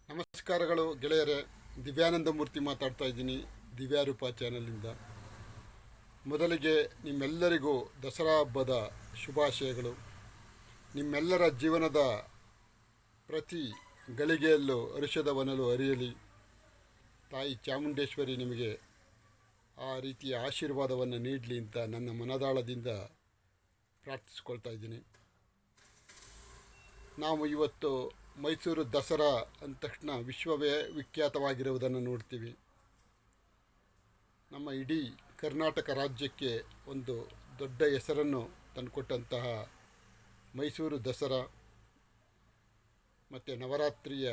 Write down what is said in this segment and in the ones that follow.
ನಮಸ್ಕಾರಗಳು ಗೆಳೆಯರೇ. ದಿವ್ಯಾನಂದ ಮೂರ್ತಿ ಮಾತಾಡ್ತಾ ಇದ್ದೀನಿ ದಿವ್ಯಾರೂಪ ಚಾನಲಿಂದ. ಮೊದಲಿಗೆ ನಿಮ್ಮೆಲ್ಲರಿಗೂ ದಸರಾ ಹಬ್ಬದ ಶುಭಾಶಯಗಳು. ನಿಮ್ಮೆಲ್ಲರ ಜೀವನದ ಪ್ರತಿ ಗಳಿಗೆಯಲ್ಲೂ ಹರುಷದ ಹೊನಲು ಹರಿಯಲಿ. ತಾಯಿ ಚಾಮುಂಡೇಶ್ವರಿ ನಿಮಗೆ ಆ ರೀತಿಯ ಆಶೀರ್ವಾದವನ್ನು ನೀಡಲಿ ಅಂತ ನನ್ನ ಮನದಾಳದಿಂದ ಪ್ರಾರ್ಥಿಸ್ಕೊಳ್ತಾ ಇದ್ದೀನಿ. ನಾವು ಇವತ್ತು ಮೈಸೂರು ದಸರಾ ಅಂದ ತಕ್ಷಣ ವಿಶ್ವವೇ ವಿಖ್ಯಾತವಾಗಿರುವುದನ್ನು ನೋಡ್ತೀವಿ. ನಮ್ಮ ಇಡೀ ಕರ್ನಾಟಕ ರಾಜ್ಯಕ್ಕೆ ಒಂದು ದೊಡ್ಡ ಹೆಸರನ್ನು ತಂದುಕೊಟ್ಟಂತಹ ಮೈಸೂರು ದಸರಾ ಮತ್ತು ನವರಾತ್ರಿಯ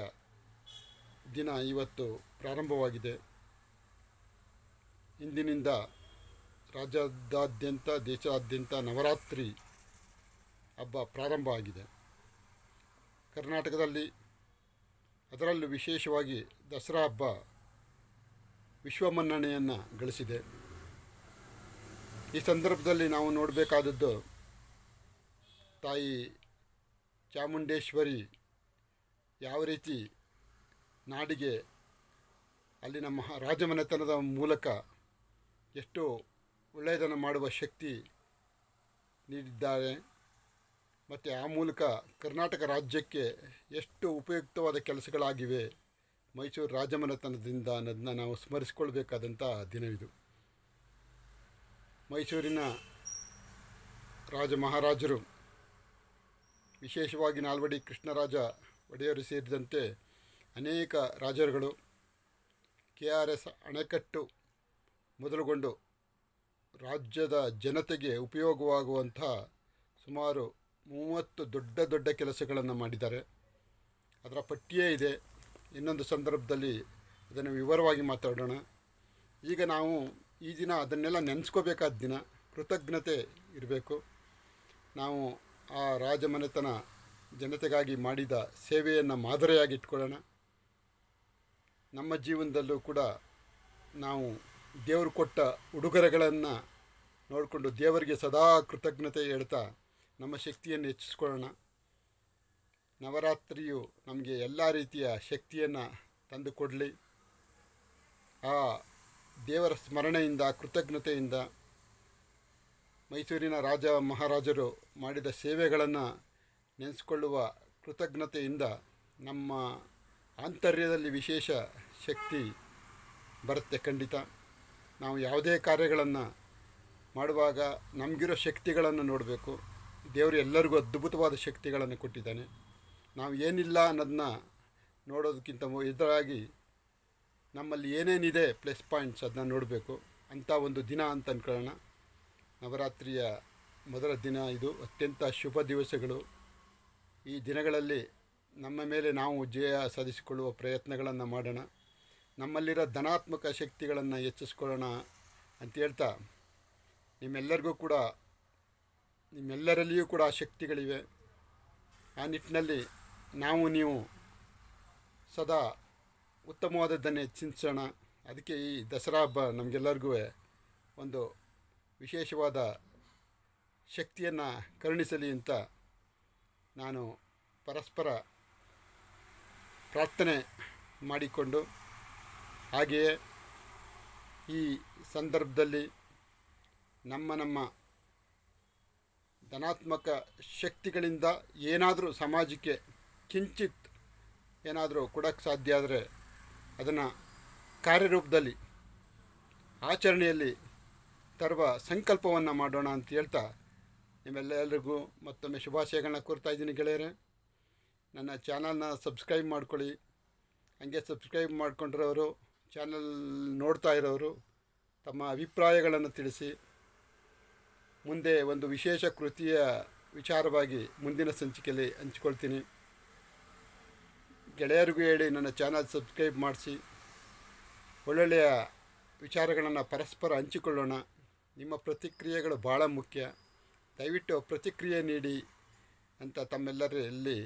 ದಿನ ಇವತ್ತು ಪ್ರಾರಂಭವಾಗಿದೆ. ಇಂದಿನಿಂದ ರಾಜ್ಯದಾದ್ಯಂತ ದೇಶಾದ್ಯಂತ ನವರಾತ್ರಿ ಹಬ್ಬ ಪ್ರಾರಂಭ ಆಗಿದೆ. ಕರ್ನಾಟಕದಲ್ಲಿ ಅದರಲ್ಲೂ ವಿಶೇಷವಾಗಿ ದಸರಾ ಹಬ್ಬ ವಿಶ್ವಮನ್ನಣೆಯನ್ನು ಗಳಿಸಿದೆ. ಈ ಸಂದರ್ಭದಲ್ಲಿ ನಾವು ನೋಡಬೇಕಾದದ್ದು ತಾಯಿ ಚಾಮುಂಡೇಶ್ವರಿ ಯಾವ ರೀತಿ ನಾಡಿಗೆ ಅಲ್ಲಿನ ರಾಜಮನೆತನದ ಮೂಲಕ ಎಷ್ಟು ಒಳ್ಳೆಯದನ್ನು ಮಾಡುವ ಶಕ್ತಿ ನೀಡಿದ್ದಾರೆ ಮತ್ತು ಆ ಮೂಲಕ ಕರ್ನಾಟಕ ರಾಜ್ಯಕ್ಕೆ ಎಷ್ಟು ಉಪಯುಕ್ತವಾದ ಕೆಲಸಗಳಾಗಿವೆ ಮೈಸೂರು ರಾಜಮನೆತನದಿಂದ ಅನ್ನೋದನ್ನ ನಾವು ಸ್ಮರಿಸಿಕೊಳ್ಬೇಕಾದಂಥ ದಿನವಿದು. ಮೈಸೂರಿನ ಮಹಾರಾಜರು, ವಿಶೇಷವಾಗಿ ನಾಲ್ವಡಿ ಕೃಷ್ಣರಾಜ ಒಡೆಯರು ಸೇರಿದಂತೆ ಅನೇಕ ರಾಜರುಗಳು KRS ಅಣೆಕಟ್ಟು ಮೊದಲುಗೊಂಡು ರಾಜ್ಯದ ಜನತೆಗೆ ಉಪಯೋಗವಾಗುವಂಥ ಸುಮಾರು 30 ದೊಡ್ಡ ಕೆಲಸಗಳನ್ನು ಮಾಡಿದ್ದಾರೆ. ಅದರ ಪಟ್ಟಿಯೇ ಇದೆ. ಇನ್ನೊಂದು ಸಂದರ್ಭದಲ್ಲಿ ಅದನ್ನು ವಿವರವಾಗಿ ಮಾತಾಡೋಣ. ಈಗ ನಾವು ಈ ದಿನ ಅದನ್ನೆಲ್ಲ ನೆನೆಸ್ಕೋಬೇಕಾದ ದಿನ. ಕೃತಜ್ಞತೆ ಇರಬೇಕು. ನಾವು ಆ ರಾಜಮನೆತನ ಜನತೆಗಾಗಿ ಮಾಡಿದ ಸೇವೆಯನ್ನು ಮಾದರಿಯಾಗಿ ಇಟ್ಕೊಳ್ಳೋಣ. ನಮ್ಮ ಜೀವನದಲ್ಲೂ ಕೂಡ ನಾವು ದೇವರು ಕೊಟ್ಟ ಉಡುಗೊರೆಗಳನ್ನು ನೋಡಿಕೊಂಡು ದೇವರಿಗೆ ಸದಾ ಕೃತಜ್ಞತೆ ಹೇಳ್ತಾ ನಮ್ಮ ಶಕ್ತಿಯನ್ನು ಹೆಚ್ಚಿಸ್ಕೊಳ್ಳೋಣ. ನವರಾತ್ರಿಯು ನಮಗೆ ಎಲ್ಲ ರೀತಿಯ ಶಕ್ತಿಯನ್ನು ತಂದುಕೊಡಲಿ. ಆ ದೇವರ ಸ್ಮರಣೆಯಿಂದ, ಕೃತಜ್ಞತೆಯಿಂದ, ಮೈಸೂರಿನ ಮಹಾರಾಜರು ಮಾಡಿದ ಸೇವೆಗಳನ್ನು ನೆನೆಸ್ಕೊಳ್ಳುವ ಕೃತಜ್ಞತೆಯಿಂದ ನಮ್ಮ ಆಂತರ್ಯದಲ್ಲಿ ವಿಶೇಷ ಶಕ್ತಿ ಬರುತ್ತೆ. ಖಂಡಿತ ನಾವು ಯಾವುದೇ ಕಾರ್ಯಗಳನ್ನು ಮಾಡುವಾಗ ನಮಗಿರೋ ಶಕ್ತಿಗಳನ್ನು ನೋಡಬೇಕು. ದೇವರು ಎಲ್ಲರಿಗೂ ಅದ್ಭುತವಾದ ಶಕ್ತಿಗಳನ್ನು ಕೊಟ್ಟಿದ್ದಾನೆ. ನಾವು ಏನಿಲ್ಲ ಅನ್ನೋದನ್ನ ನೋಡೋದಕ್ಕಿಂತ ಎದುರಾಗಿ ನಮ್ಮಲ್ಲಿ ಏನೇನಿದೆ ಪ್ಲಸ್ ಪಾಯಿಂಟ್ಸ್ ಅದನ್ನ ನೋಡಬೇಕು. ಅಂಥ ಒಂದು ದಿನ ಅಂತ ಅಂದ್ಕೊಳ್ಳೋಣ. ನವರಾತ್ರಿಯ ಮೊದಲ ದಿನ ಇದು. ಅತ್ಯಂತ ಶುಭ ದಿವಸಗಳು. ಈ ದಿನಗಳಲ್ಲಿ ನಮ್ಮ ಮೇಲೆ ನಾವು ಜಯ ಸಾಧಿಸಿಕೊಳ್ಳುವ ಪ್ರಯತ್ನಗಳನ್ನು ಮಾಡೋಣ. ನಮ್ಮಲ್ಲಿರೋ ಧನಾತ್ಮಕ ಶಕ್ತಿಗಳನ್ನು ಹೆಚ್ಚಿಸ್ಕೊಳ್ಳೋಣ ಅಂತ ಹೇಳ್ತಾ, ನಿಮ್ಮೆಲ್ಲರಲ್ಲಿಯೂ ಕೂಡ ಶಕ್ತಿಗಳಿವೆ. ಆ ನಿಟ್ಟಿನಲ್ಲಿ ನೀವು ಸದಾ ಉತ್ತಮವಾದದ್ದನ್ನೇ ಚಿಂತಿಸೋಣ. ಅದಕ್ಕೆ ಈ ದಸರಾ ಹಬ್ಬ ನಮಗೆಲ್ಲರಿಗೂ ಒಂದು ವಿಶೇಷವಾದ ಶಕ್ತಿಯನ್ನು ಕರುಣಿಸಲಿ ಅಂತ ನಾನು ಪರಸ್ಪರ ಪ್ರಾರ್ಥನೆ ಮಾಡಿಕೊಂಡು, ಹಾಗೆಯೇ ಈ ಸಂದರ್ಭದಲ್ಲಿ ನಮ್ಮ ಧನಾತ್ಮಕ ಶಕ್ತಿಗಳಿಂದ ಏನಾದರೂ ಸಮಾಜಕ್ಕೆ ಕಿಂಚಿತ್ ಏನಾದರೂ ಕೊಡೋಕ್ಕೆ ಸಾಧ್ಯ ಆದರೆ ಅದನ್ನು ಕಾರ್ಯರೂಪದಲ್ಲಿ ಆಚರಣೆಯಲ್ಲಿ ತರುವ ಸಂಕಲ್ಪವನ್ನು ಮಾಡೋಣ ಅಂತ ಹೇಳ್ತಾ ನಿಮ್ಮೆಲ್ಲರಿಗೂ ಮತ್ತೊಮ್ಮೆ ಶುಭಾಶಯಗಳನ್ನ ಕೋರ್ತಾ ಇದ್ದೀನಿ ಗೆಳೆಯರೇ. ನನ್ನ ಚಾನಲ್ನ ಸಬ್ಸ್ಕ್ರೈಬ್ ಮಾಡ್ಕೊಳ್ಳಿ. ಹಾಗೆ ಸಬ್ಸ್ಕ್ರೈಬ್ ಮಾಡ್ಕೊಂಡಿರೋರು, ಚಾನಲ್ ನೋಡ್ತಾ ಇರೋರು ತಮ್ಮ ಅಭಿಪ್ರಾಯಗಳನ್ನು ತಿಳಿಸಿ. ಮುಂದೆ ಒಂದು ವಿಶೇಷ ಕೃತಿಯ ವಿಚಾರವಾಗಿ ಮುಂದಿನ ಸಂಚಿಕೆಯಲ್ಲಿ ಹಂಚಿಕೊಳ್ತೀನಿ. ಗೆಳೆಯರಿಗೂ ಹೇಳಿ ನನ್ನ ಚಾನಲ್ ಸಬ್ಸ್ಕ್ರೈಬ್ ಮಾಡಿಸಿ. ಒಳ್ಳೊಳ್ಳೆಯ ವಿಚಾರಗಳನ್ನು ಪರಸ್ಪರ ಹಂಚಿಕೊಳ್ಳೋಣ. ನಿಮ್ಮ ಪ್ರತಿಕ್ರಿಯೆಗಳು ಭಾಳ ಮುಖ್ಯ. ದಯವಿಟ್ಟು ಪ್ರತಿಕ್ರಿಯೆ ನೀಡಿ ಅಂತ ತಮ್ಮೆಲ್ಲರಲ್ಲಿ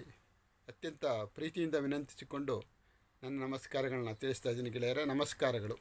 ಅತ್ಯಂತ ಪ್ರೀತಿಯಿಂದ ವಿನಂತಿಸಿಕೊಂಡು ನನ್ನ ನಮಸ್ಕಾರಗಳನ್ನ ತಿಳಿಸ್ತಾ ಇದ್ದೀನಿ ಗೆಳೆಯರೇ. ನಮಸ್ಕಾರಗಳು.